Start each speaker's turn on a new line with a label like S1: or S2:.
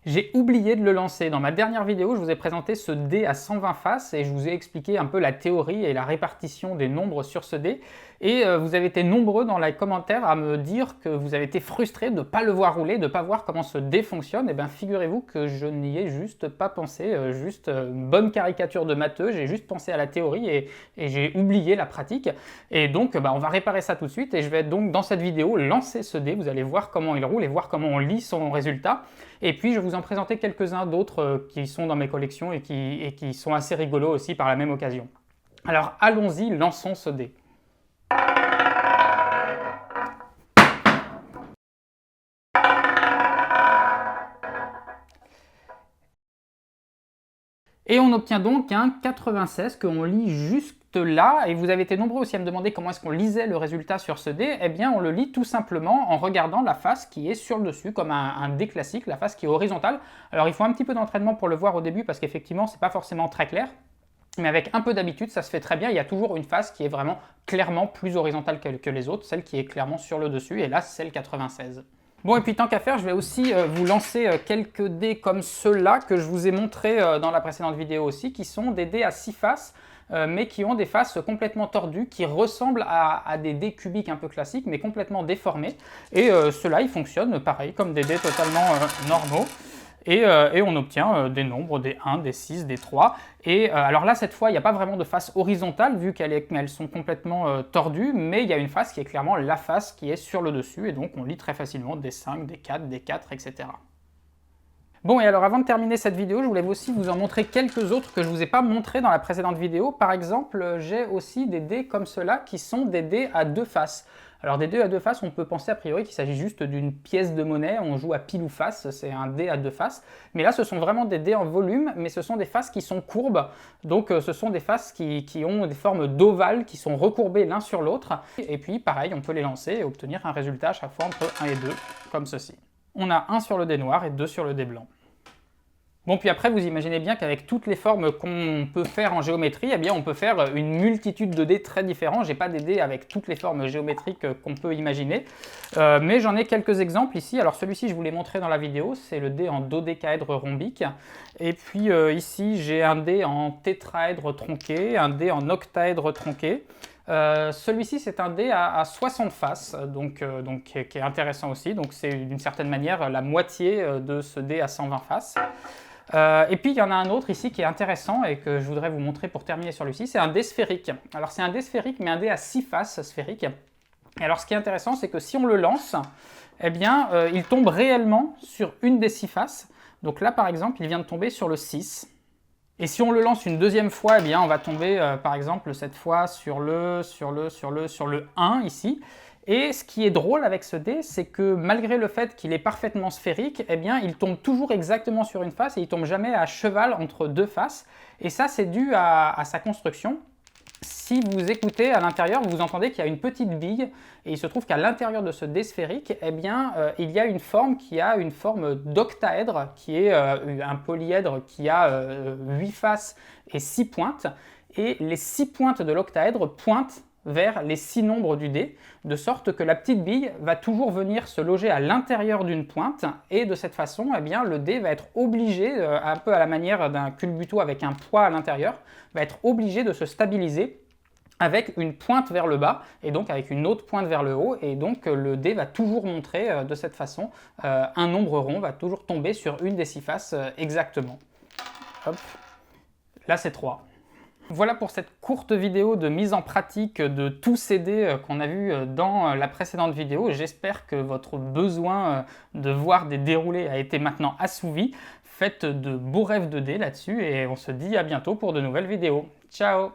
S1: J'ai oublié de le lancer. Dans ma dernière vidéo, je vous ai présenté ce dé à 120 faces et je vous ai expliqué un peu la théorie et la répartition des nombres sur ce dé. Et vous avez été nombreux dans les commentaires à me dire que vous avez été frustrés de ne pas le voir rouler, de ne pas voir comment ce dé fonctionne. Et bien figurez-vous que je n'y ai juste pas pensé, juste une bonne caricature de matheux, j'ai juste pensé à la théorie et j'ai oublié la pratique. Et donc on va réparer ça tout de suite et je vais donc dans cette vidéo lancer ce dé, vous allez voir comment il roule et voir comment on lit son résultat. Et puis je vais vous en présenter quelques-uns d'autres qui sont dans mes collections et qui sont assez rigolos aussi par la même occasion. Alors allons-y, lançons ce dé. Et on obtient donc un 96 qu'on lit juste là, et vous avez été nombreux aussi à me demander comment est-ce qu'on lisait le résultat sur ce dé. Eh bien on le lit tout simplement en regardant la face qui est sur le dessus, comme un dé classique, la face qui est horizontale. Alors il faut un petit peu d'entraînement pour le voir au début, parce qu'effectivement c'est pas forcément très clair, mais avec un peu d'habitude ça se fait très bien. Il y a toujours une face qui est vraiment clairement plus horizontale que les autres, celle qui est clairement sur le dessus, et là c'est le 96. Bon, et puis tant qu'à faire, je vais aussi vous lancer quelques dés comme ceux-là que je vous ai montrés dans la précédente vidéo aussi, qui sont des dés à 6 faces, mais qui ont des faces complètement tordues, qui ressemblent à des dés cubiques un peu classiques, mais complètement déformés. Et ceux-là, ils fonctionnent pareil, comme des dés totalement normaux. Et on obtient des nombres, des 1, des 6, des 3. Et alors là, cette fois, il n'y a pas vraiment de face horizontale, vu qu'elles sont complètement tordues, mais il y a une face qui est clairement la face qui est sur le dessus, et donc on lit très facilement des 5, des 4, des 4, etc. Bon, et alors avant de terminer cette vidéo, je voulais aussi vous en montrer quelques autres que je ne vous ai pas montrés dans la précédente vidéo. Par exemple, j'ai aussi des dés comme ceux-là qui sont des dés à 2 faces. Alors des dés à 2 faces, on peut penser a priori qu'il s'agit juste d'une pièce de monnaie, on joue à pile ou face, c'est un dé à 2 faces. Mais là, ce sont vraiment des dés en volume, mais ce sont des faces qui sont courbes. Donc ce sont des faces qui ont des formes d'ovales, qui sont recourbées l'un sur l'autre. Et puis pareil, on peut les lancer et obtenir un résultat à chaque fois entre 1 et 2, comme ceci. On a 1 sur le dé noir et 2 sur le dé blanc. Bon, puis après, vous imaginez bien qu'avec toutes les formes qu'on peut faire en géométrie, eh bien, on peut faire une multitude de dés très différents. J'ai pas des dés avec toutes les formes géométriques qu'on peut imaginer, mais j'en ai quelques exemples ici. Alors celui-ci, je vous l'ai montré dans la vidéo, c'est le dé en dodécaèdre rhombique. Et puis ici, j'ai un dé en tétraèdre tronqué, un dé en octaèdre tronqué. Celui-ci, c'est un dé à 60 faces, donc qui est intéressant aussi. Donc c'est d'une certaine manière la moitié de ce dé à 120 faces. Et puis il y en a un autre ici qui est intéressant et que je voudrais vous montrer pour terminer sur celui-ci, c'est un dé sphérique. Alors c'est un dé sphérique, mais un dé à 6 faces sphériques. Et alors ce qui est intéressant, c'est que si on le lance, eh bien il tombe réellement sur une des 6 faces. Donc là par exemple, il vient de tomber sur le 6. Et si on le lance une deuxième fois, eh bien on va tomber par exemple cette fois sur le 1 ici. Et ce qui est drôle avec ce dé, c'est que malgré le fait qu'il est parfaitement sphérique, eh bien, il tombe toujours exactement sur une face et il tombe jamais à cheval entre deux faces. Et ça, c'est dû à sa construction. Si vous écoutez à l'intérieur, vous entendez qu'il y a une petite bille et il se trouve qu'à l'intérieur de ce dé sphérique, eh bien, il y a une forme qui a une forme d'octaèdre, qui est un polyèdre qui a 8 faces et 6 pointes. Et les 6 pointes de l'octaèdre pointent vers les 6 nombres du dé, de sorte que la petite bille va toujours venir se loger à l'intérieur d'une pointe, et de cette façon, eh bien, le dé va être obligé, un peu à la manière d'un culbuto avec un poids à l'intérieur, va être obligé de se stabiliser avec une pointe vers le bas, et donc avec une autre pointe vers le haut, et donc le dé va toujours montrer de cette façon un nombre rond, va toujours tomber sur une des 6 faces exactement. Hop. Là c'est 3. Voilà pour cette courte vidéo de mise en pratique de tous ces dés qu'on a vus dans la précédente vidéo. J'espère que votre besoin de voir des déroulés a été maintenant assouvi. Faites de beaux rêves de dés là-dessus et on se dit à bientôt pour de nouvelles vidéos. Ciao!